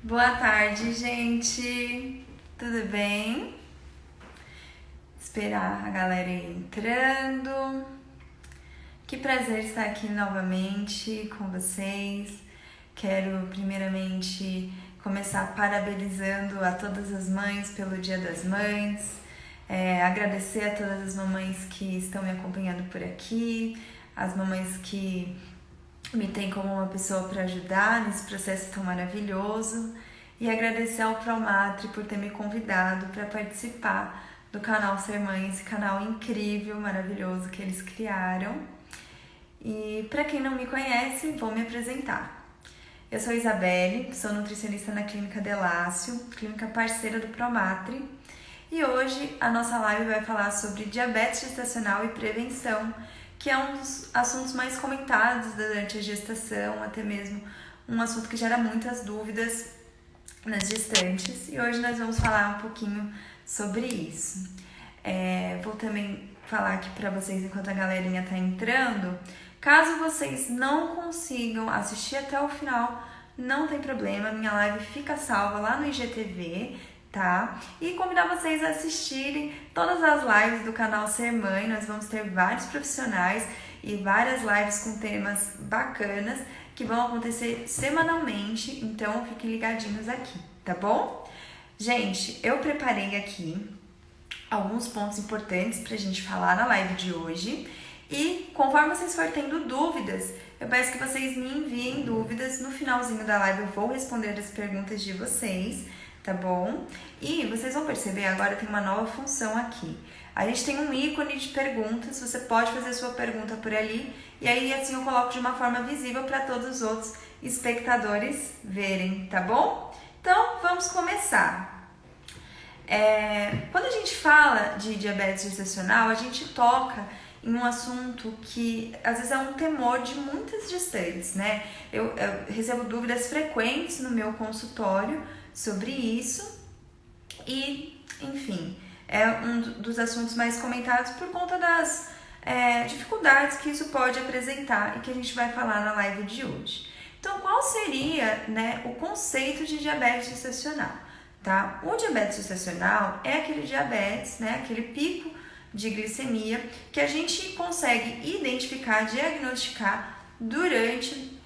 Boa tarde, gente. Tudo bem? Esperar a galera ir entrando. Que prazer estar aqui novamente com vocês. Quero primeiramente começar parabenizando a todas as mães pelo Dia das Mães. Agradecer a todas as mamães que estão me acompanhando por aqui, as mamães que me tem como uma pessoa para ajudar nesse processo tão maravilhoso, e agradecer ao Promatri por ter me convidado para participar do canal Ser Mãe, esse canal incrível, maravilhoso que eles criaram. E para quem não me conhece, vou me apresentar. Eu sou Isabelle, sou nutricionista na Clínica Delácio, clínica parceira do Promatri, e hoje a nossa live vai falar sobre diabetes gestacional e prevenção, que é um dos assuntos mais comentados durante a gestação, até mesmo um assunto que gera muitas dúvidas nas gestantes, e hoje nós vamos falar um pouquinho sobre isso. Vou também falar aqui para vocês, enquanto a galerinha tá entrando, caso vocês não consigam assistir até o final, não tem problema, minha live fica salva lá no IGTV, tá? E convidar vocês a assistirem todas as lives do canal Ser Mãe. Nós vamos ter vários profissionais e várias lives com temas bacanas que vão acontecer semanalmente, então fiquem ligadinhos aqui, tá bom? Gente, eu preparei aqui alguns pontos importantes pra gente falar na live de hoje, e conforme vocês forem tendo dúvidas, eu peço que vocês me enviem dúvidas. No finalzinho da live eu vou responder as perguntas de vocês, tá bom? E vocês vão perceber, agora tem uma nova função aqui. A gente tem um ícone de perguntas, você pode fazer sua pergunta por ali, e aí assim eu coloco de uma forma visível para todos os outros espectadores verem, tá bom? Então, vamos começar. Quando a gente fala de diabetes gestacional, a gente toca em um assunto que às vezes é um temor de muitas gestantes, né? Eu recebo dúvidas frequentes no meu consultório sobre isso e, enfim, é um dos assuntos mais comentados por conta das dificuldades que isso pode apresentar e que a gente vai falar na live de hoje. Então, qual seria, né, o conceito de diabetes gestacional? Tá? O diabetes gestacional é aquele diabetes, né, aquele pico de glicemia que a gente consegue identificar, diagnosticar durante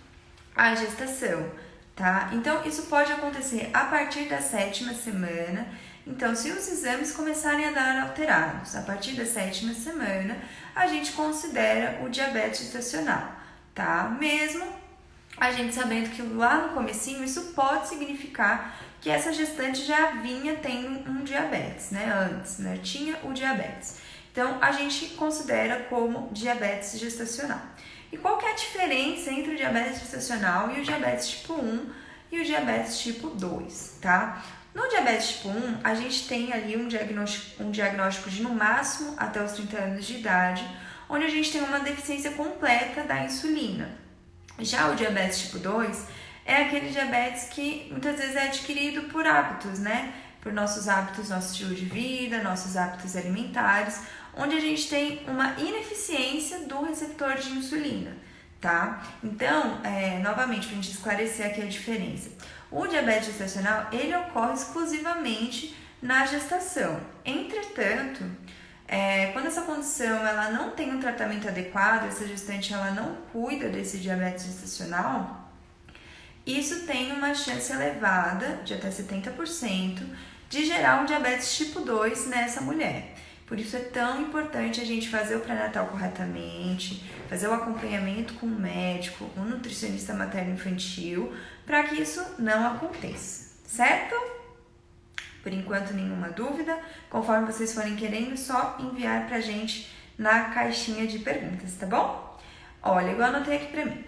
a gestação. Tá? Então, isso pode acontecer a partir da 7ª semana. Então, se os exames começarem a dar alterados a partir da 7ª semana, a gente considera o diabetes gestacional, tá? Mesmo a gente sabendo que lá no comecinho isso pode significar que essa gestante já vinha tendo um diabetes, né? Antes, né? Tinha o diabetes. Então, a gente considera como diabetes gestacional. E qual que é a diferença entre o diabetes gestacional e o diabetes tipo 1 e o diabetes tipo 2, tá? No diabetes tipo 1, a gente tem ali um diagnóstico de no máximo até os 30 anos de idade, onde a gente tem uma deficiência completa da insulina. Já o diabetes tipo 2 é aquele diabetes que muitas vezes é adquirido por hábitos, né? Por nossos hábitos, nosso estilo de vida, nossos hábitos alimentares, onde a gente tem uma ineficiência do receptor de insulina, tá? Então, novamente, para a gente esclarecer aqui a diferença. O diabetes gestacional, ele ocorre exclusivamente na gestação. Entretanto, quando essa condição ela não tem um tratamento adequado, essa gestante ela não cuida desse diabetes gestacional, isso tem uma chance elevada, de até 70%, de gerar um diabetes tipo 2 nessa mulher. Por isso é tão importante a gente fazer o pré-natal corretamente, fazer o acompanhamento com o médico, um nutricionista materno-infantil, para que isso não aconteça, certo? Por enquanto, nenhuma dúvida. Conforme vocês forem querendo, só enviar pra gente na caixinha de perguntas, tá bom? Olha, igual eu anotei aqui pra mim.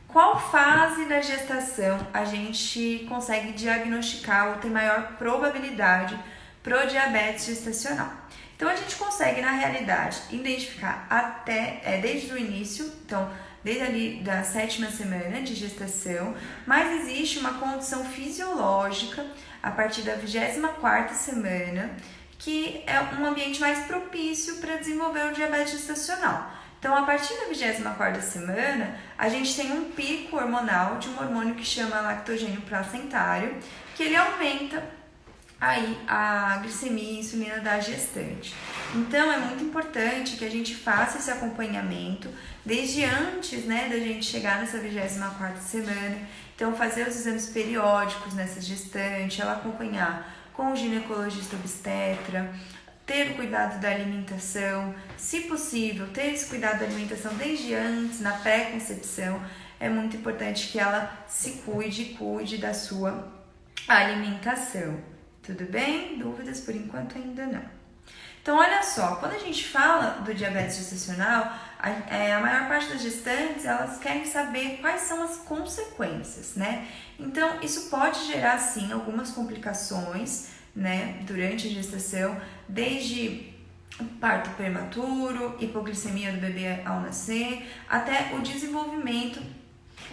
Qual fase da gestação a gente consegue diagnosticar ou ter maior probabilidade pro diabetes gestacional? Então, a gente consegue, na realidade, identificar desde o início, então, desde ali da 7ª semana de gestação, mas existe uma condição fisiológica a partir da 24ª semana, que é um ambiente mais propício para desenvolver o diabetes gestacional. Então, a partir da 24ª semana, a gente tem um pico hormonal de um hormônio que chama lactogênio placentário, que ele aumenta aí a glicemia e a insulina da gestante. Então, é muito importante que a gente faça esse acompanhamento desde antes, né, da gente chegar nessa 24ª semana. Então, fazer os exames periódicos nessa gestante, ela acompanhar com o ginecologista obstetra, ter o cuidado da alimentação, se possível, ter esse cuidado da alimentação desde antes, na pré-concepção. É muito importante que ela se cuide da sua alimentação. Tudo bem? Dúvidas por enquanto ainda não. Então, olha só, quando a gente fala do diabetes gestacional, a maior parte das gestantes, elas querem saber quais são as consequências, né? Então, isso pode gerar, sim, algumas complicações, né, durante a gestação, desde parto prematuro, hipoglicemia do bebê ao nascer, até o desenvolvimento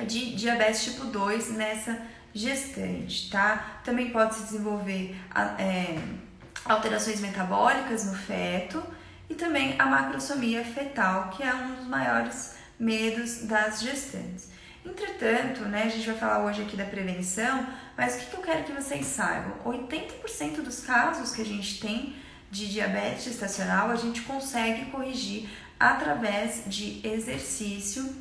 de diabetes tipo 2 nessa gestante, tá? Também pode se desenvolver alterações metabólicas no feto e também a macrosomia fetal, que é um dos maiores medos das gestantes. Entretanto, né, a gente vai falar hoje aqui da prevenção, mas o que eu quero que vocês saibam? 80% dos casos que a gente tem de diabetes gestacional, a gente consegue corrigir através de exercício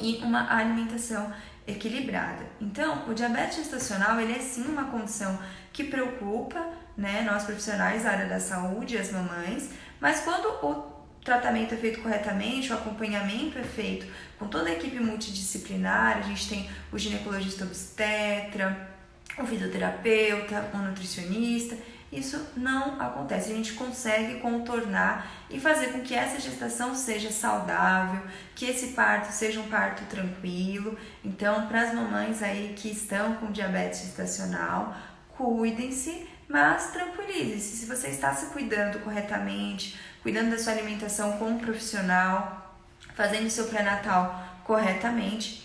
e uma alimentação equilibrada. Então, o diabetes gestacional, ele é sim uma condição que preocupa, né, nós profissionais da área da saúde, as mamães, mas quando o tratamento é feito corretamente, o acompanhamento é feito com toda a equipe multidisciplinar, a gente tem o ginecologista obstetra, o fisioterapeuta, o nutricionista, isso não acontece. A gente consegue contornar e fazer com que essa gestação seja saudável, que esse parto seja um parto tranquilo. Então, para as mamães aí que estão com diabetes gestacional, cuidem-se, mas tranquilize-se. Se você está se cuidando corretamente, cuidando da sua alimentação com um profissional, fazendo o seu pré-natal corretamente,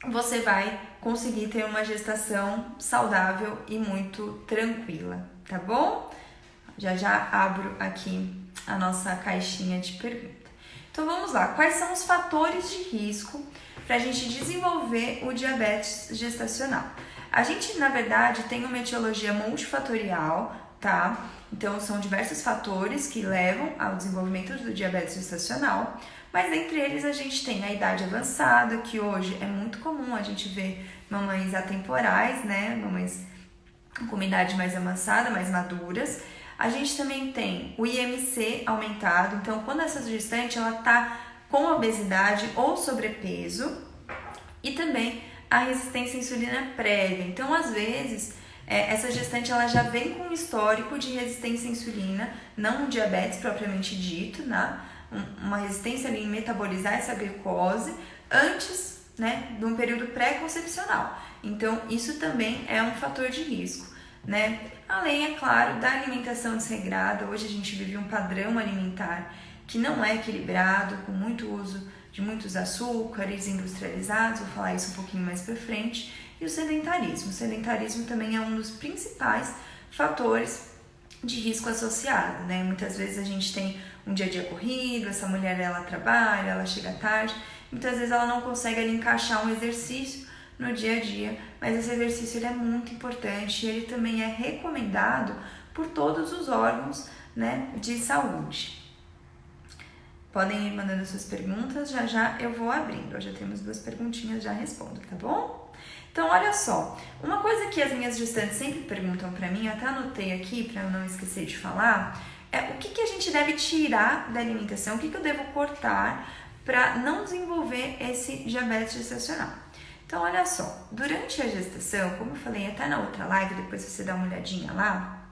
você vai conseguir ter uma gestação saudável e muito tranquila, tá bom? Já abro aqui a nossa caixinha de perguntas. Então vamos lá, quais são os fatores de risco para a gente desenvolver o diabetes gestacional? A gente, na verdade, tem uma etiologia multifatorial, tá? Então, são diversos fatores que levam ao desenvolvimento do diabetes gestacional, mas dentre eles a gente tem a idade avançada, que hoje é muito comum a gente ver mamães atemporais, né? Mamães com uma idade mais avançada, mais maduras. A gente também tem o IMC aumentado, então quando essa gestante ela tá com obesidade ou sobrepeso, e também a resistência à insulina prévia. Então, às vezes, essa gestante ela já vem com um histórico de resistência à insulina, não um diabetes propriamente dito, né? Uma resistência ali em metabolizar essa glicose antes, né, de um período pré-concepcional. Então, isso também é um fator de risco, né? Além, é claro, da alimentação desregrada. Hoje a gente vive um padrão alimentar que não é equilibrado, com muito uso de muitos açúcares industrializados, vou falar isso um pouquinho mais para frente, e o sedentarismo. O sedentarismo também é um dos principais fatores de risco associado, né? Muitas vezes a gente tem um dia a dia corrido, essa mulher ela trabalha, ela chega tarde, muitas vezes ela não consegue ali encaixar um exercício no dia a dia, mas esse exercício ele é muito importante e ele também é recomendado por todos os órgãos, né, de saúde. Podem ir mandando suas perguntas, já eu vou abrindo. Hoje já temos 2 perguntinhas, já respondo, tá bom? Então, olha só, uma coisa que as minhas gestantes sempre perguntam pra mim, eu até anotei aqui pra eu não esquecer de falar, é o que a gente deve tirar da alimentação, o que eu devo cortar pra não desenvolver esse diabetes gestacional. Então, olha só, durante a gestação, como eu falei até na outra live, depois você dá uma olhadinha lá,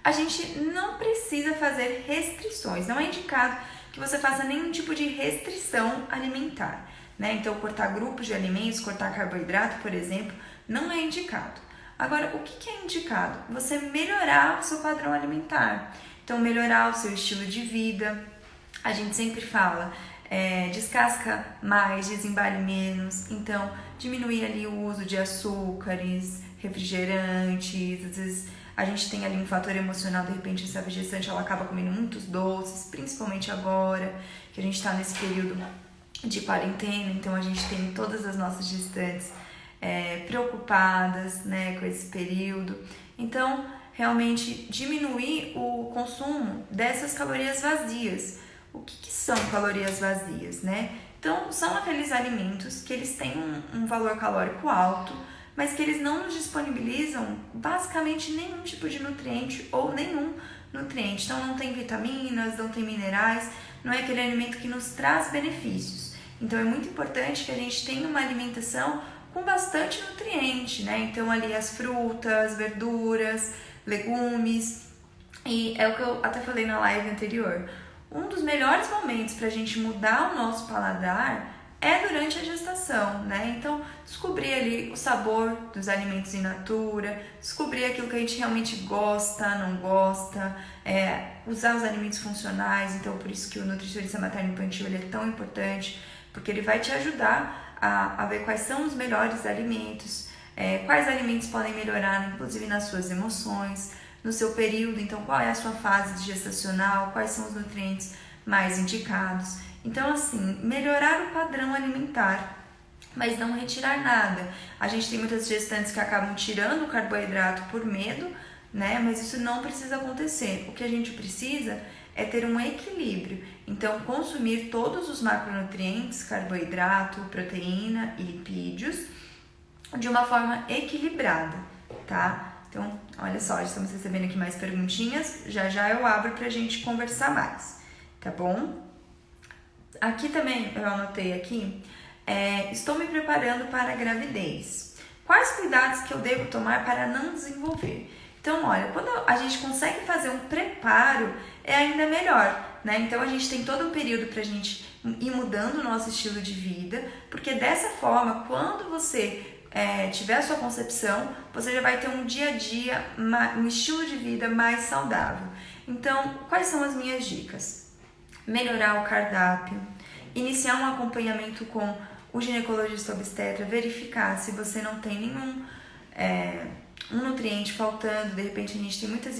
a gente não precisa fazer restrições, não é indicado que você faça nenhum tipo de restrição alimentar, né? Então, cortar grupos de alimentos, cortar carboidrato, por exemplo, não é indicado. Agora, o que é indicado? Você melhorar o seu padrão alimentar. Então, melhorar o seu estilo de vida. A gente sempre fala, descasca mais, desembale menos. Então, diminuir ali o uso de açúcares, refrigerantes. Às vezes a gente tem ali um fator emocional, de repente essa gestante ela acaba comendo muitos doces, principalmente agora que a gente está nesse período de quarentena. Então a gente tem todas as nossas gestantes preocupadas, né, com esse período. Então, realmente diminuir o consumo dessas calorias vazias. O que são calorias vazias, né? Então, são aqueles alimentos que eles têm um valor calórico alto, mas que eles não nos disponibilizam basicamente nenhum tipo de nutriente ou nenhum nutriente. Então, não tem vitaminas, não tem minerais, não é aquele alimento que nos traz benefícios. Então, é muito importante que a gente tenha uma alimentação com bastante nutriente, né? Então, ali as frutas, verduras, legumes. E é o que eu até falei na live anterior. Um dos melhores momentos para a gente mudar o nosso paladar é durante a gestação, né? Então, descobrir ali o sabor dos alimentos in natura, descobrir aquilo que a gente realmente gosta, não gosta, usar os alimentos funcionais. Então, por isso que o nutricionista materno-infantil ele é tão importante, porque ele vai te ajudar a ver quais são os melhores alimentos, quais alimentos podem melhorar, inclusive nas suas emoções, no seu período. Então, qual é a sua fase gestacional, quais são os nutrientes mais indicados. Então, assim, melhorar o padrão alimentar, mas não retirar nada. A gente tem muitas gestantes que acabam tirando o carboidrato por medo, né? Mas isso não precisa acontecer. O que a gente precisa é ter um equilíbrio. Então, consumir todos os macronutrientes, carboidrato, proteína e lipídios, de uma forma equilibrada, tá? Então, olha só, já estamos recebendo aqui mais perguntinhas. Já eu abro pra gente conversar mais, tá bom? Aqui também, eu anotei aqui, estou me preparando para a gravidez. Quais cuidados que eu devo tomar para não desenvolver? Então, olha, quando a gente consegue fazer um preparo, é ainda melhor, né? Então, a gente tem todo um período pra gente ir mudando o nosso estilo de vida, porque dessa forma, quando você tiver a sua concepção, você já vai ter um dia a dia, um estilo de vida mais saudável. Então, quais são as minhas dicas? Melhorar o cardápio, iniciar um acompanhamento com o ginecologista obstetra, verificar se você não tem nenhum um nutriente faltando. De repente a gente tem muitas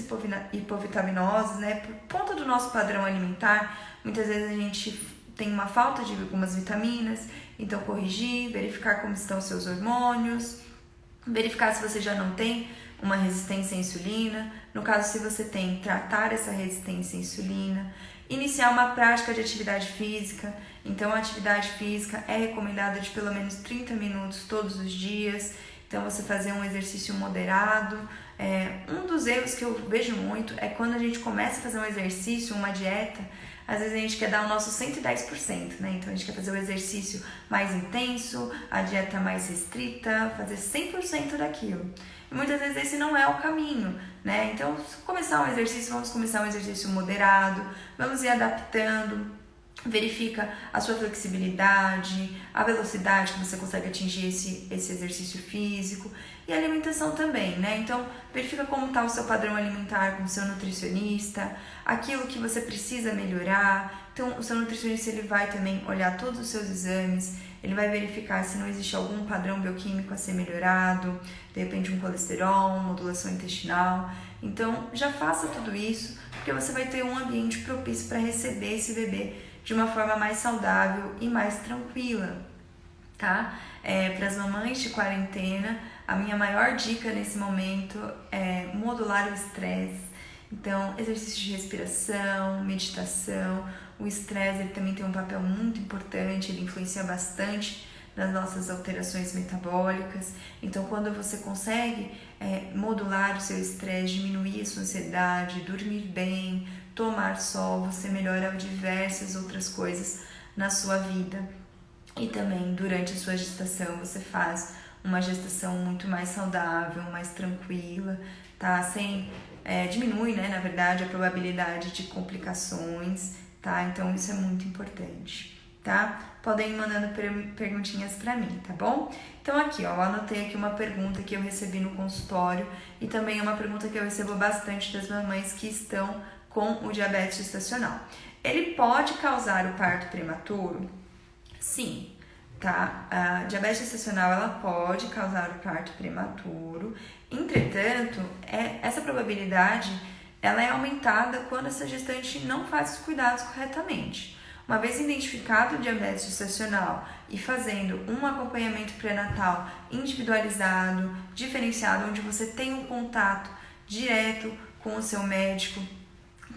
hipovitaminoses, né? Por conta do nosso padrão alimentar, muitas vezes a gente tem uma falta de algumas vitaminas. Então, corrigir, verificar como estão os seus hormônios, verificar se você já não tem uma resistência à insulina. No caso, se você tem, tratar essa resistência à insulina. Iniciar uma prática de atividade física. Então, a atividade física é recomendada de pelo menos 30 minutos todos os dias. Então, você fazer um exercício moderado. Um dos erros que eu vejo muito é quando a gente começa a fazer um exercício, uma dieta, às vezes a gente quer dar o nosso 110%, né? Então a gente quer fazer o exercício mais intenso, a dieta mais restrita, fazer 100% daquilo. E muitas vezes esse não é o caminho, né? Então, começar um exercício, vamos começar um exercício moderado, vamos ir adaptando. Verifica a sua flexibilidade, a velocidade que você consegue atingir esse exercício físico e a alimentação também, né? Então, verifica como está o seu padrão alimentar com o seu nutricionista, aquilo que você precisa melhorar. Então, o seu nutricionista ele vai também olhar todos os seus exames, ele vai verificar se não existe algum padrão bioquímico a ser melhorado, de repente um colesterol, modulação intestinal. Então, já faça tudo isso, porque você vai ter um ambiente propício para receber esse bebê de uma forma mais saudável e mais tranquila, tá? Para as mamães de quarentena, a minha maior dica nesse momento é modular o estresse. Então, exercício de respiração, meditação. O estresse ele também tem um papel muito importante, ele influencia bastante nas nossas alterações metabólicas. Então, quando você consegue modular o seu estresse, diminuir a sua ansiedade, dormir bem, tomar sol, você melhora diversas outras coisas na sua vida. E também durante a sua gestação você faz uma gestação muito mais saudável, mais tranquila, tá? Diminui, né, na verdade, a probabilidade de complicações, tá? Então isso é muito importante, tá? Podem ir mandando perguntinhas pra mim, tá bom? Então aqui, ó, eu anotei aqui uma pergunta que eu recebi no consultório e também uma pergunta que eu recebo bastante das mamães que estão com o diabetes gestacional. Ele pode causar o parto prematuro? Sim, tá? A diabetes gestacional ela pode causar o parto prematuro. Entretanto, essa probabilidade ela é aumentada quando essa gestante não faz os cuidados corretamente. Uma vez identificado o diabetes gestacional e fazendo um acompanhamento pré-natal individualizado, diferenciado, onde você tem um contato direto com o seu médico,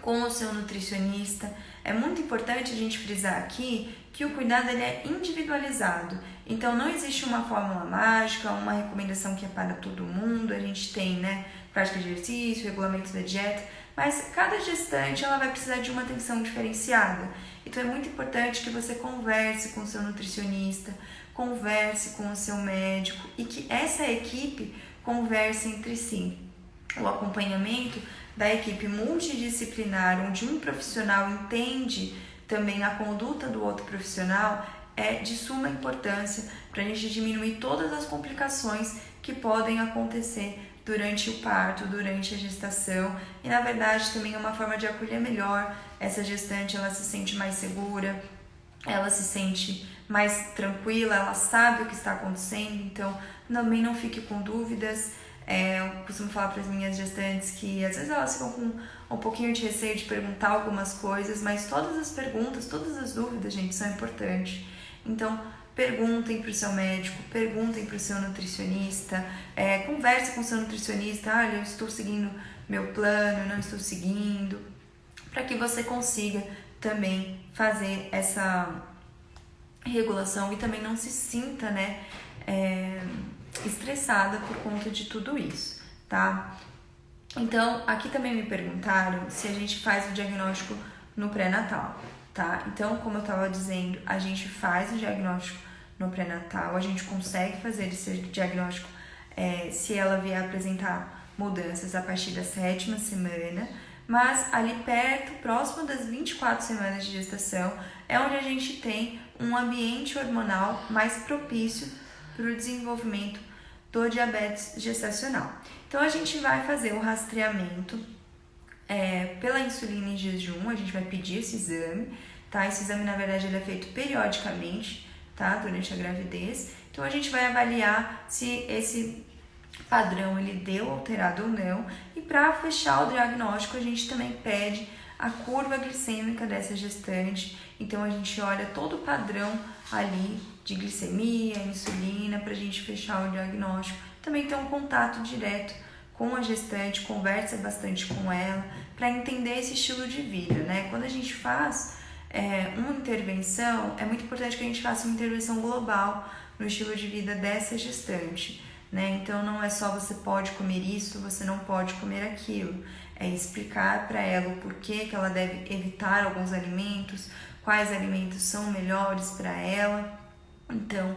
com o seu nutricionista, é muito importante a gente frisar aqui que o cuidado ele é individualizado. Então não existe uma fórmula mágica, uma recomendação que é para todo mundo. A gente tem, prática de exercício, regulamento da dieta, mas cada gestante ela vai precisar de uma atenção diferenciada. Então é muito importante que você converse com o seu nutricionista, converse com o seu médico e que essa equipe converse entre si. O acompanhamento da equipe multidisciplinar, onde um profissional entende também a conduta do outro profissional, é de suma importância para a gente diminuir todas as complicações que podem acontecer durante o parto, durante a gestação, e na verdade também é uma forma de acolher melhor essa gestante. Ela se sente mais segura, ela se sente mais tranquila, ela sabe o que está acontecendo, então também não fique com dúvidas. Eu costumo falar para as minhas gestantes que às vezes elas ficam com um pouquinho de receio de perguntar algumas coisas, mas todas as perguntas, todas as dúvidas, gente, são importantes. Então, perguntem para o seu médico, perguntem para o seu nutricionista, converse com o seu nutricionista, olha, eu estou seguindo meu plano, não estou seguindo, para que você consiga também fazer essa regulação e também não se sinta, estressada por conta de tudo isso, tá? Então, aqui também me perguntaram se a gente faz o diagnóstico no pré-natal, tá? Então, como eu estava dizendo, a gente faz o diagnóstico no pré-natal, a gente consegue fazer esse diagnóstico se ela vier apresentar mudanças a partir da 7ª semana, mas ali perto, próximo das 24 semanas de gestação, é onde a gente tem um ambiente hormonal mais propício para o desenvolvimento do diabetes gestacional. Então, a gente vai fazer o rastreamento pela insulina em jejum, a gente vai pedir esse exame, tá? Esse exame, na verdade, ele é feito periodicamente, tá? Durante a gravidez. Então, a gente vai avaliar se esse padrão ele deu alterado ou não. E para fechar o diagnóstico, a gente também pede a curva glicêmica dessa gestante. Então, a gente olha todo o padrão ali de glicemia, insulina, para a gente fechar o diagnóstico. Também tem um contato direto com a gestante, conversa bastante com ela, para entender esse estilo de vida, Quando a gente faz uma intervenção, é muito importante que a gente faça uma intervenção global no estilo de vida dessa gestante, Então, não é só você pode comer isso, você não pode comer aquilo. É explicar para ela o porquê que ela deve evitar alguns alimentos, quais alimentos são melhores para ela. Então,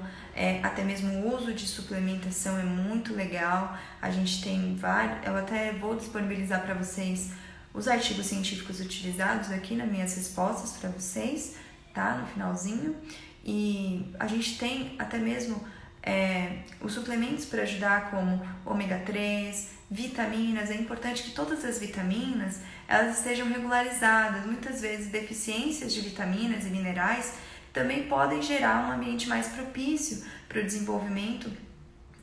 até mesmo o uso de suplementação é muito legal. A gente tem vários, eu até vou disponibilizar para vocês os artigos científicos utilizados aqui nas minhas respostas para vocês, tá? No finalzinho. E a gente tem até mesmo os suplementos para ajudar, como ômega 3, vitaminas. É importante que todas as vitaminas elas estejam regularizadas. Muitas vezes deficiências de vitaminas e minerais também podem gerar um ambiente mais propício para o desenvolvimento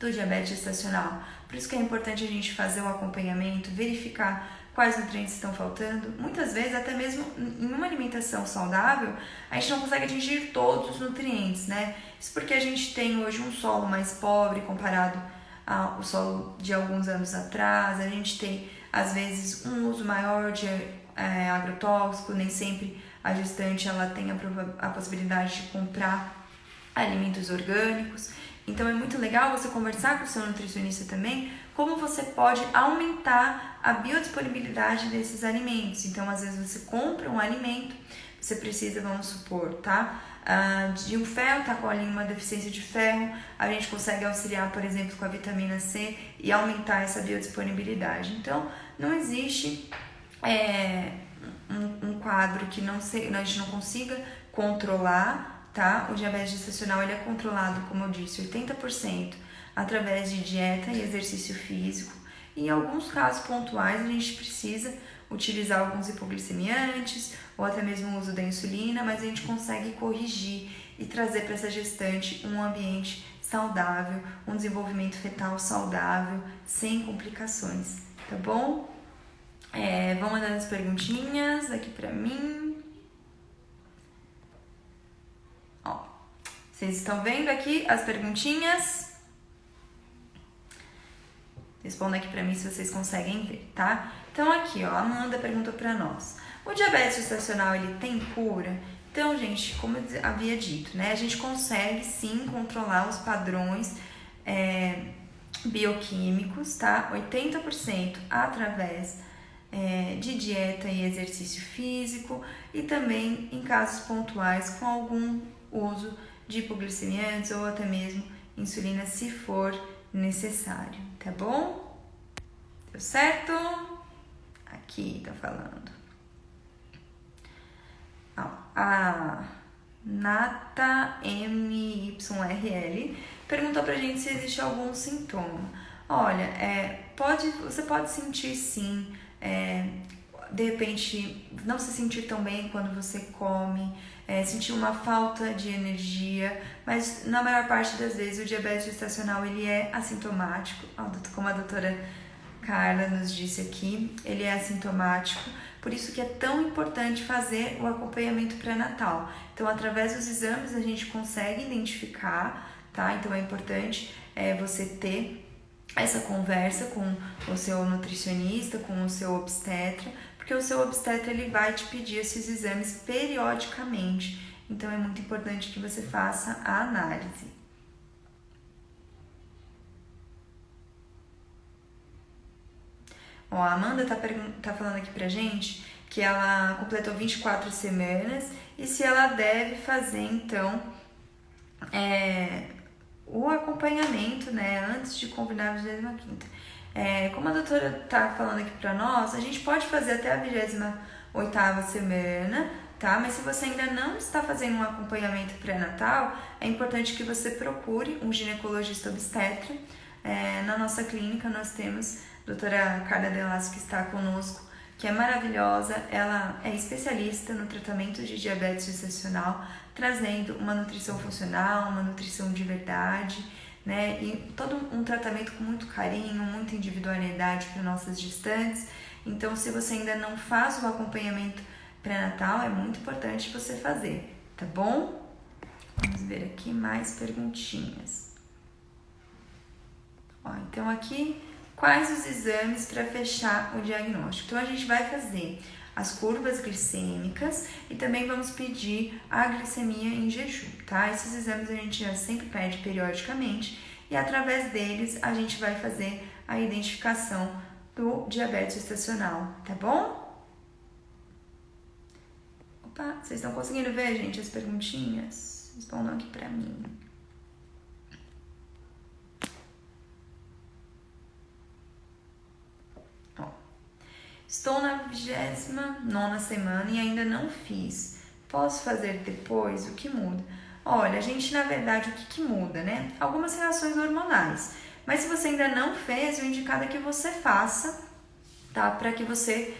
do diabetes gestacional. Por isso que é importante a gente fazer o acompanhamento, verificar quais nutrientes estão faltando. Muitas vezes, até mesmo em uma alimentação saudável, a gente não consegue atingir todos os nutrientes, Isso porque a gente tem hoje um solo mais pobre comparado ao solo de alguns anos atrás. A gente tem, às vezes, um uso maior de agrotóxico, nem sempre a gestante ela tem a possibilidade de comprar alimentos orgânicos. Então, é muito legal você conversar com o seu nutricionista também como você pode aumentar a biodisponibilidade desses alimentos. Então, às vezes você compra um alimento, você precisa, vamos supor, de um ferro, tá com ali uma deficiência de ferro, a gente consegue auxiliar, por exemplo, com a vitamina C e aumentar essa biodisponibilidade. Então, não existe um quadro que a gente não consiga controlar, tá? O diabetes gestacional ele é controlado, como eu disse, 80% através de dieta e exercício físico. E em alguns casos pontuais a gente precisa utilizar alguns hipoglicemiantes ou até mesmo o uso da insulina, mas a gente consegue corrigir e trazer para essa gestante um ambiente saudável, um desenvolvimento fetal saudável, sem complicações, tá bom? Vão mandando as perguntinhas aqui pra mim. Ó, vocês estão vendo aqui as perguntinhas? Responda aqui pra mim se vocês conseguem ver, tá? Então aqui, ó, a Amanda perguntou pra nós. O diabetes gestacional, ele tem cura? Então, gente, como eu havia dito, né? A gente consegue sim controlar os padrões bioquímicos, tá? 80% através de dieta e exercício físico e também em casos pontuais com algum uso de hipoglicemiantes ou até mesmo insulina se for necessário, tá bom? Deu certo? Aqui tá falando. A Nata MYRL perguntou pra gente se existe algum sintoma. Olha, você pode sentir sim, de repente não se sentir tão bem quando você come, sentir uma falta de energia, mas na maior parte das vezes o diabetes gestacional ele é assintomático, como a doutora Carla nos disse aqui, ele é assintomático, por isso que é tão importante fazer o acompanhamento pré-natal. Então, através dos exames a gente consegue identificar, tá? Então, é importante você ter essa conversa com o seu nutricionista, com o seu obstetra, porque o seu obstetra ele vai te pedir esses exames periodicamente. Então, é muito importante que você faça a análise. Ó, a Amanda tá falando aqui pra gente que ela completou 24 semanas e se ela deve fazer, então, o acompanhamento, né, antes de combinar a 25ª. Como a doutora tá falando aqui pra nós, a gente pode fazer até a 28ª semana, tá? Mas se você ainda não está fazendo um acompanhamento pré-natal, é importante que você procure um ginecologista obstetra. Na nossa clínica nós temos a doutora Carla Delasco, que está conosco, que é maravilhosa, ela é especialista no tratamento de diabetes gestacional, trazendo uma nutrição funcional, uma nutrição de verdade, né? E todo um tratamento com muito carinho, muita individualidade para nossas gestantes. Então, se você ainda não faz o acompanhamento pré-natal, é muito importante você fazer, tá bom? Vamos ver aqui mais perguntinhas. Ó, então, aqui, quais os exames para fechar o diagnóstico? Então, a gente vai fazer as curvas glicêmicas e também vamos pedir a glicemia em jejum, tá? Esses exames a gente já sempre pede periodicamente e através deles a gente vai fazer a identificação do diabetes gestacional, tá bom? Opa, vocês estão conseguindo ver, gente, as perguntinhas? Respondam aqui pra mim. Estou na 29ª semana e ainda não fiz. Posso fazer depois? O que muda? Olha, gente, na verdade, o que muda, né? Algumas reações hormonais. Mas se você ainda não fez, o indicado é que você faça, tá? Para que você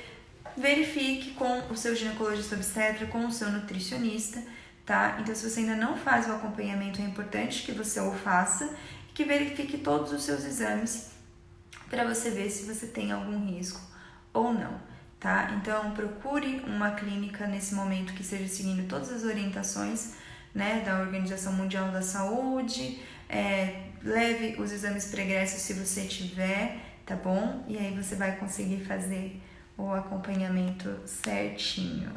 verifique com o seu ginecologista obstetra, com o seu nutricionista, tá? Então, se você ainda não faz o acompanhamento, é importante que você o faça e que verifique todos os seus exames para você ver se você tem algum risco ou não, tá? Então, procure uma clínica nesse momento que esteja seguindo todas as orientações, né, da Organização Mundial da Saúde, leve os exames pregressos se você tiver, tá bom? E aí você vai conseguir fazer o acompanhamento certinho.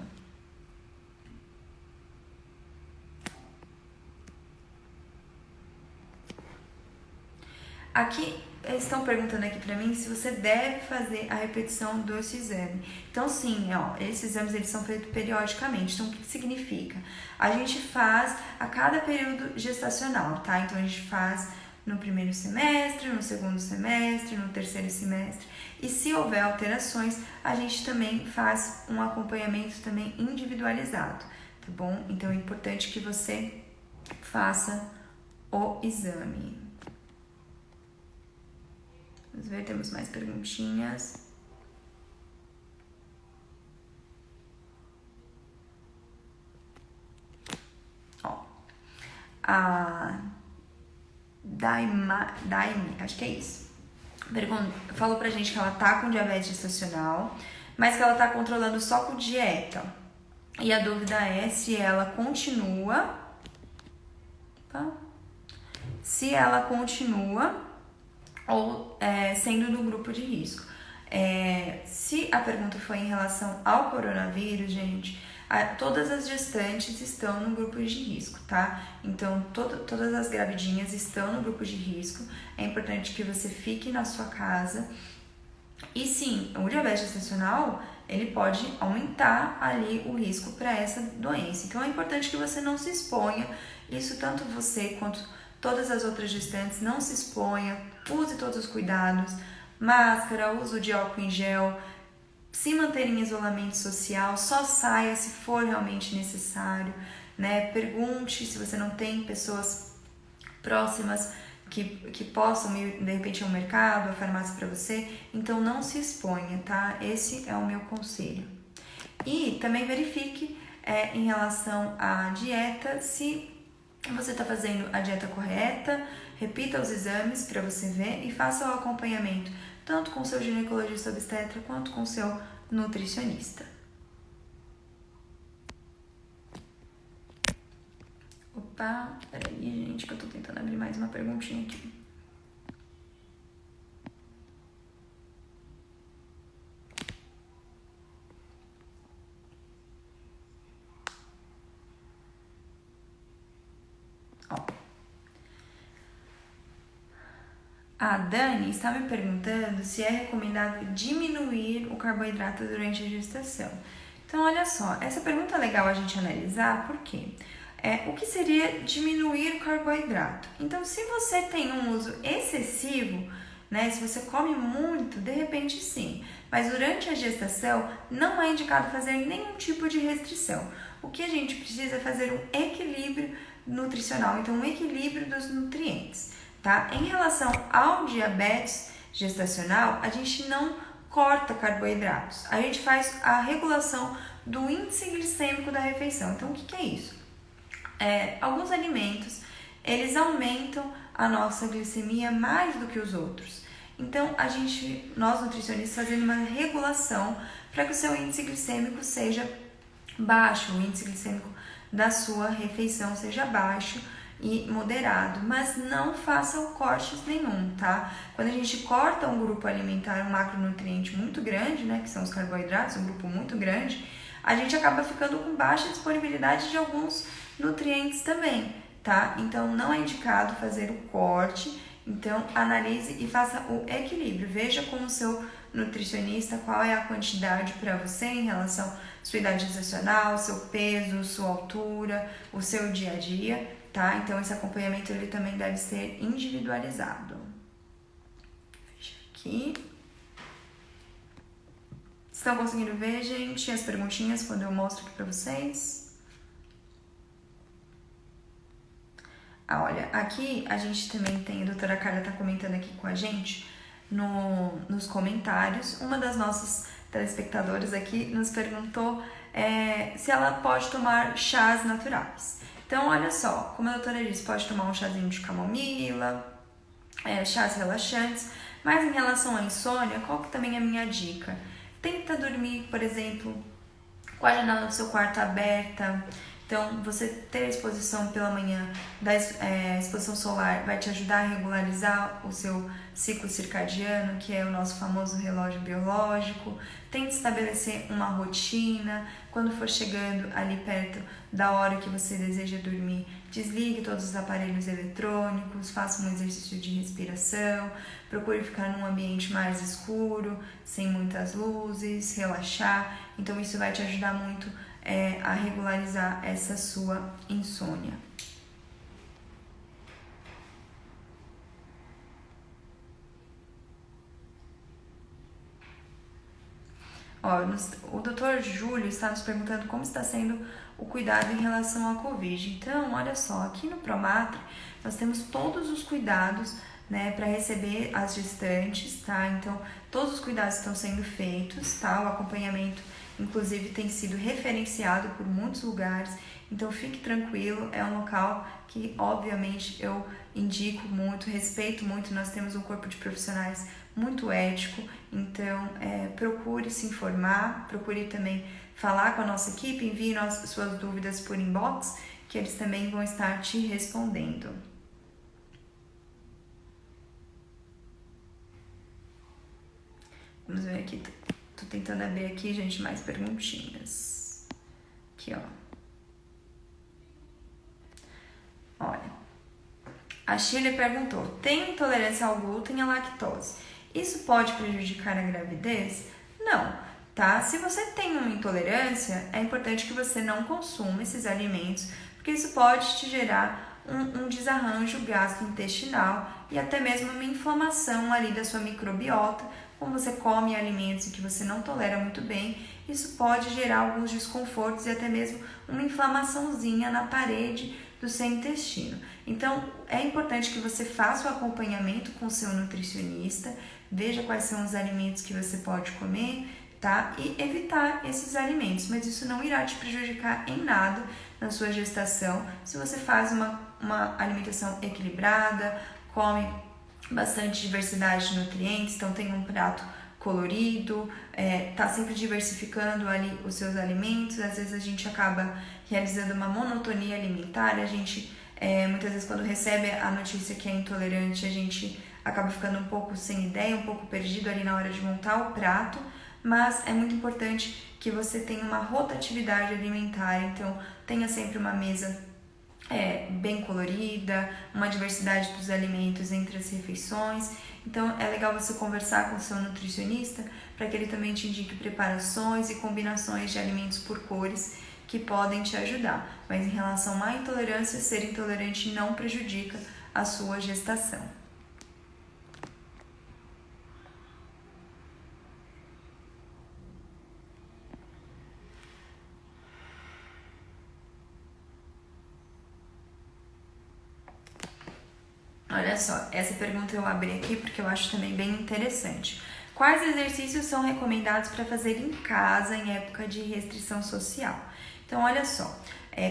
Aqui, eles estão perguntando aqui pra mim se você deve fazer a repetição desse exame. Então, sim, ó, esses exames eles são feitos periodicamente. Então, o que significa? A gente faz a cada período gestacional, tá? Então, a gente faz no primeiro semestre, no segundo semestre, no terceiro semestre. E se houver alterações, a gente também faz um acompanhamento também individualizado, tá bom? Então, é importante que você faça o exame. Vamos ver, temos mais perguntinhas. a Daime, acho que é isso, falou pra gente que ela tá com diabetes gestacional, mas que ela tá controlando só com dieta. E a dúvida é se ela continua, tá? Se ela continua ou sendo do grupo de risco. Se a pergunta foi em relação ao coronavírus, gente, todas as gestantes estão no grupo de risco, tá? Então, todas as gravidinhas estão no grupo de risco. É importante que você fique na sua casa. E sim, o diabetes gestacional, ele pode aumentar ali o risco para essa doença. Então, é importante que você não se exponha. Isso tanto você quanto todas as outras gestantes, não se exponha. Use todos os cuidados. Máscara, uso de álcool em gel, se manter em isolamento social, só saia se for realmente necessário, né? Pergunte se você não tem pessoas próximas que possam ir, de repente, ao mercado, à farmácia para você, então não se exponha, tá? Esse é o meu conselho. E também verifique em relação à dieta, se você está fazendo a dieta correta, repita os exames para você ver e faça o acompanhamento tanto com o seu ginecologista obstetra quanto com o seu nutricionista. Opa, peraí, gente, que eu tô tentando abrir mais uma perguntinha aqui. A Dani está me perguntando se é recomendado diminuir o carboidrato durante a gestação. Então, olha só, essa pergunta é legal a gente analisar, por quê? O que seria diminuir o carboidrato? Então, se você tem um uso excessivo, né, se você come muito, de repente sim, mas durante a gestação não é indicado fazer nenhum tipo de restrição. O que a gente precisa é fazer um equilíbrio nutricional, então um equilíbrio dos nutrientes. Tá? Em relação ao diabetes gestacional, a gente não corta carboidratos, a gente faz a regulação do índice glicêmico da refeição. Então, o que é isso? Alguns alimentos, eles aumentam a nossa glicemia mais do que os outros. Então, nós nutricionistas, fazemos uma regulação para que o seu índice glicêmico seja baixo, o índice glicêmico da sua refeição seja baixo e moderado, mas não façam cortes nenhum, tá? Quando a gente corta um grupo alimentar, um macronutriente muito grande, né, que são os carboidratos, um grupo muito grande, a gente acaba ficando com baixa disponibilidade de alguns nutrientes também, tá? Então, não é indicado fazer o corte, então analise e faça o equilíbrio. Veja com o seu nutricionista qual é a quantidade para você em relação à sua idade gestacional, seu peso, sua altura, o seu dia a dia, tá? Então, esse acompanhamento ele também deve ser individualizado. Fecha aqui. Estão conseguindo ver, gente, as perguntinhas quando eu mostro aqui pra vocês? Olha, aqui a gente também tem, a doutora Carla tá comentando aqui com a gente nos comentários. Uma das nossas telespectadoras aqui nos perguntou se ela pode tomar chás naturais. Então, olha só, como a doutora disse, pode tomar um chazinho de camomila, chás relaxantes, mas em relação à insônia, qual que também é a minha dica? Tenta dormir, por exemplo, com a janela do seu quarto aberta. Então, você ter a exposição pela manhã, exposição solar, vai te ajudar a regularizar o seu ciclo circadiano, que é o nosso famoso relógio biológico. Tente estabelecer uma rotina. Quando for chegando ali perto da hora que você deseja dormir, desligue todos os aparelhos eletrônicos, faça um exercício de respiração, procure ficar num ambiente mais escuro, sem muitas luzes, relaxar. Então, isso vai te ajudar muito a regularizar essa sua insônia. O Dr. Júlio está nos perguntando como está sendo o cuidado em relação à Covid. Então, olha só, aqui no Promatre nós temos todos os cuidados né, para receber as gestantes, tá? Então, todos os cuidados estão sendo feitos, tá? O acompanhamento, inclusive, tem sido referenciado por muitos lugares, então fique tranquilo, é um local que, obviamente, eu indico muito, respeito muito, nós temos um corpo de profissionais muito ético, então procure se informar, procure também falar com a nossa equipe, envie suas dúvidas por inbox, que eles também vão estar te respondendo. Vamos ver aqui, tô tentando abrir aqui, gente, mais perguntinhas. Aqui, ó. Olha, a Shirley perguntou, tem intolerância ao glúten e à lactose? Isso pode prejudicar a gravidez? Não, tá? Se você tem uma intolerância, é importante que você não consuma esses alimentos, porque isso pode te gerar um desarranjo gastrointestinal e até mesmo uma inflamação ali da sua microbiota. Como você come alimentos que você não tolera muito bem, isso pode gerar alguns desconfortos e até mesmo uma inflamaçãozinha na parede do seu intestino. Então, é importante que você faça o acompanhamento com o seu nutricionista, veja quais são os alimentos que você pode comer, tá? E evitar esses alimentos, mas isso não irá te prejudicar em nada na sua gestação. Se você faz uma alimentação equilibrada, come bastante diversidade de nutrientes, então tem um prato colorido, tá sempre diversificando ali os seus alimentos. Às vezes a gente acaba realizando uma monotonia alimentar, a gente muitas vezes quando recebe a notícia que é intolerante, a gente acaba ficando um pouco sem ideia, um pouco perdido ali na hora de montar o prato, mas é muito importante que você tenha uma rotatividade alimentar, então tenha sempre uma mesa bem colorida, uma diversidade dos alimentos entre as refeições. Então é legal você conversar com o seu nutricionista para que ele também te indique preparações e combinações de alimentos por cores que podem te ajudar. Mas em relação à intolerância, ser intolerante não prejudica a sua gestação. Olha só, essa pergunta eu abri aqui porque eu acho também bem interessante. Quais exercícios são recomendados para fazer em casa em época de restrição social? Então, olha só,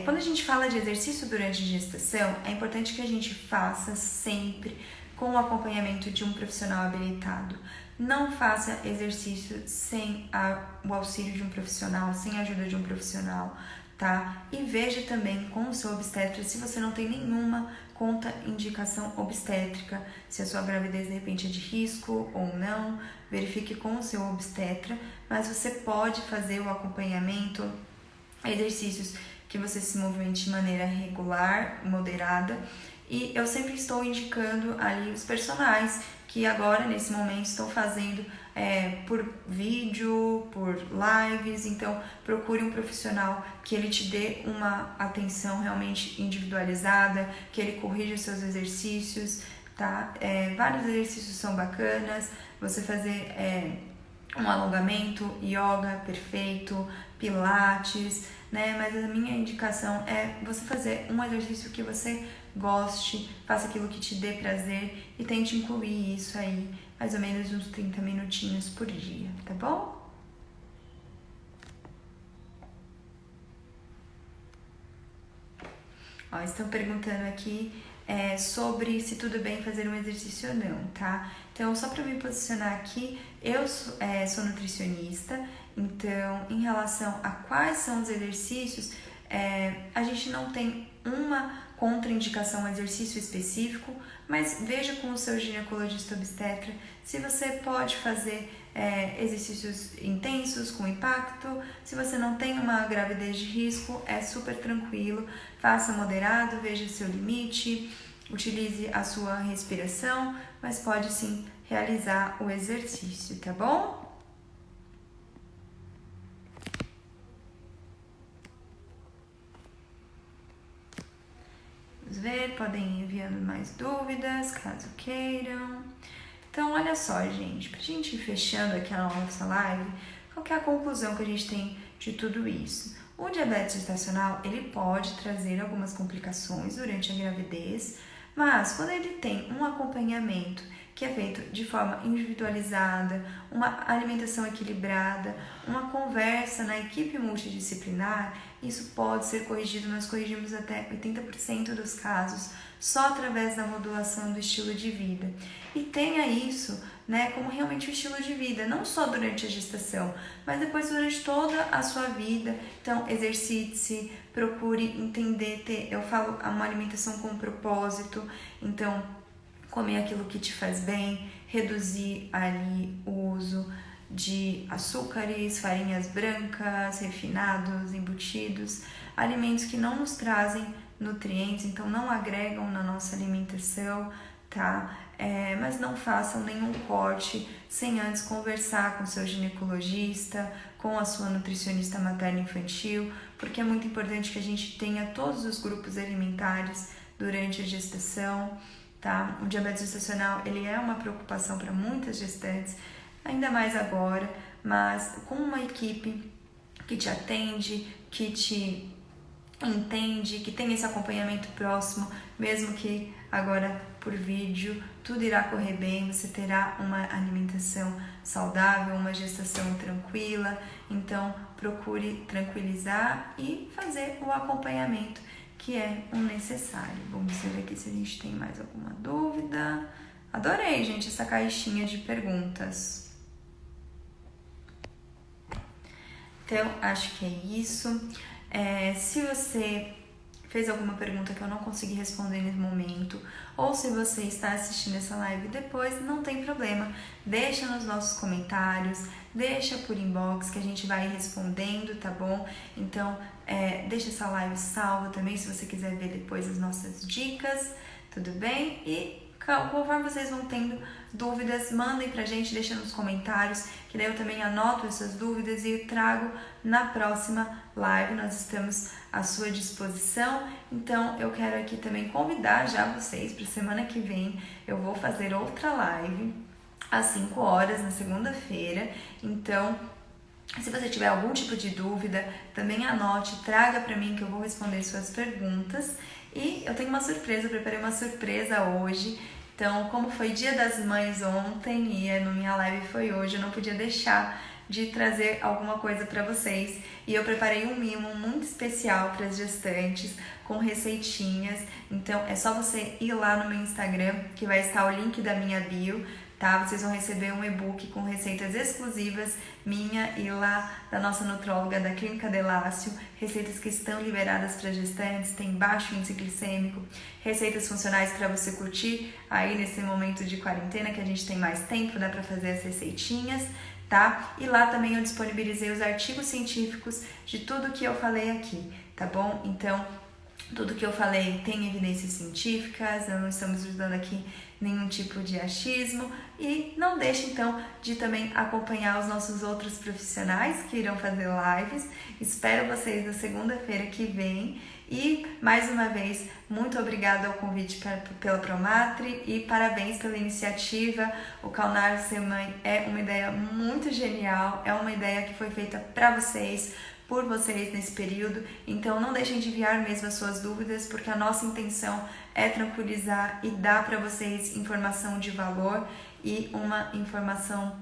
quando a gente fala de exercício durante a gestação, é importante que a gente faça sempre com o acompanhamento de um profissional habilitado. Não faça exercício sem o auxílio de um profissional, sem a ajuda de um profissional, tá? E veja também com o seu obstetra se você não tem nenhuma contraindicação obstétrica, se a sua gravidez de repente é de risco ou não, verifique com o seu obstetra, mas você pode fazer o acompanhamento, exercícios que você se movimente de maneira regular, moderada, e eu sempre estou indicando ali os personagens que agora, nesse momento, estão fazendo por vídeo, por lives, então procure um profissional que ele te dê uma atenção realmente individualizada, que ele corrija os seus exercícios, tá? Vários exercícios são bacanas, você fazer um alongamento, yoga perfeito, pilates, né? Mas a minha indicação é você fazer um exercício que você goste, faça aquilo que te dê prazer e tente incluir isso aí, mais ou menos uns 30 minutinhos por dia, tá bom? Ó, estão perguntando aqui sobre se tudo bem fazer um exercício ou não, tá? Então, só para me posicionar aqui, eu sou nutricionista, então, em relação a quais são os exercícios, a gente não tem uma contraindicação a exercício específico, mas veja com o seu ginecologista obstetra se você pode fazer exercícios intensos, com impacto. Se você não tem uma gravidez de risco, é super tranquilo, faça moderado, veja seu limite, utilize a sua respiração, mas pode sim realizar o exercício, tá bom? Vamos ver, podem ir enviando mais dúvidas, caso queiram. Então, olha só, gente, pra gente ir fechando aqui a nossa live, qual que é a conclusão que a gente tem de tudo isso? O diabetes gestacional, ele pode trazer algumas complicações durante a gravidez, Mas quando ele tem um acompanhamento que é feito de forma individualizada, uma alimentação equilibrada, uma conversa na equipe multidisciplinar, isso pode ser corrigido. Nós corrigimos até 80% dos casos só através da modulação do estilo de vida. E tenha isso, né, como realmente o estilo de vida, não só durante a gestação, mas depois durante toda a sua vida. Então, exercite-se, procure entender, eu falo uma alimentação com propósito, então comer aquilo que te faz bem, reduzir ali o uso de açúcares, farinhas brancas, refinados, embutidos, alimentos que não nos trazem nutrientes, então não agregam na nossa alimentação, tá? Mas não façam nenhum corte sem antes conversar com seu ginecologista, com a sua nutricionista materno-infantil, porque é muito importante que a gente tenha todos os grupos alimentares durante a gestação, tá? O diabetes gestacional, ele é uma preocupação para muitas gestantes, ainda mais agora, mas com uma equipe que te atende, que te entende, que tem esse acompanhamento próximo, mesmo que agora por vídeo, tudo irá correr bem, você terá uma alimentação saudável, uma gestação tranquila. Então procure tranquilizar e fazer o acompanhamento que é o necessário. Vamos ver aqui se a gente tem mais alguma dúvida. Adorei, gente, essa caixinha de perguntas. Então, acho que é isso. Se você fez alguma pergunta que eu não consegui responder nesse momento, ou se você está assistindo essa live depois, não tem problema. Deixa nos nossos comentários, deixa por inbox que a gente vai respondendo, tá bom? Então, deixa essa live salva também, se você quiser ver depois as nossas dicas, tudo bem? E conforme vocês vão tendo dúvidas, mandem pra gente, deixa nos comentários, que daí eu também anoto essas dúvidas e trago na próxima live. Nós estamos à sua disposição. Então eu quero aqui também convidar já vocês para semana que vem. Eu vou fazer outra live às 5 horas na segunda-feira. Então, se você tiver algum tipo de dúvida, também anote, traga para mim que eu vou responder suas perguntas. E eu tenho uma surpresa, eu preparei uma surpresa hoje. Então, como foi Dia das Mães ontem e no minha live foi hoje, eu não podia deixar de trazer alguma coisa para vocês. E eu preparei um mimo muito especial para as gestantes, com receitinhas. Então, é só você ir lá no meu Instagram, que vai estar o link da minha bio, tá? Vocês vão receber um e-book com receitas exclusivas minha e lá da nossa nutróloga da Clínica Delácio, receitas que estão liberadas para gestantes, tem baixo índice glicêmico, receitas funcionais para você curtir aí nesse momento de quarentena que a gente tem mais tempo, dá para fazer as receitinhas, tá? E lá também eu disponibilizei os artigos científicos de tudo que eu falei aqui, tá bom? Então, tudo que eu falei tem evidências científicas, não estamos usando aqui nenhum tipo de achismo. E não deixe então de também acompanhar os nossos outros profissionais que irão fazer lives. Espero vocês na segunda-feira que vem. E mais uma vez, muito obrigada ao convite pela Promatre e parabéns pela iniciativa. O Calnar Ser Mãe é uma ideia muito genial, é uma ideia que foi feita para vocês, por vocês nesse período, então não deixem de enviar mesmo as suas dúvidas, porque a nossa intenção é tranquilizar e dar para vocês informação de valor e uma informação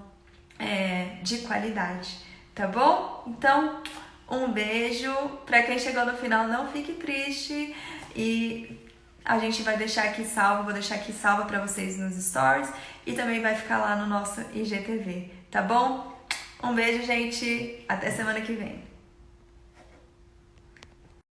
de qualidade, tá bom? Então, um beijo, para quem chegou no final não fique triste e a gente vai deixar aqui salvo, vou deixar aqui salva para vocês nos stories e também vai ficar lá no nosso IGTV, tá bom? Um beijo, gente, até semana que vem.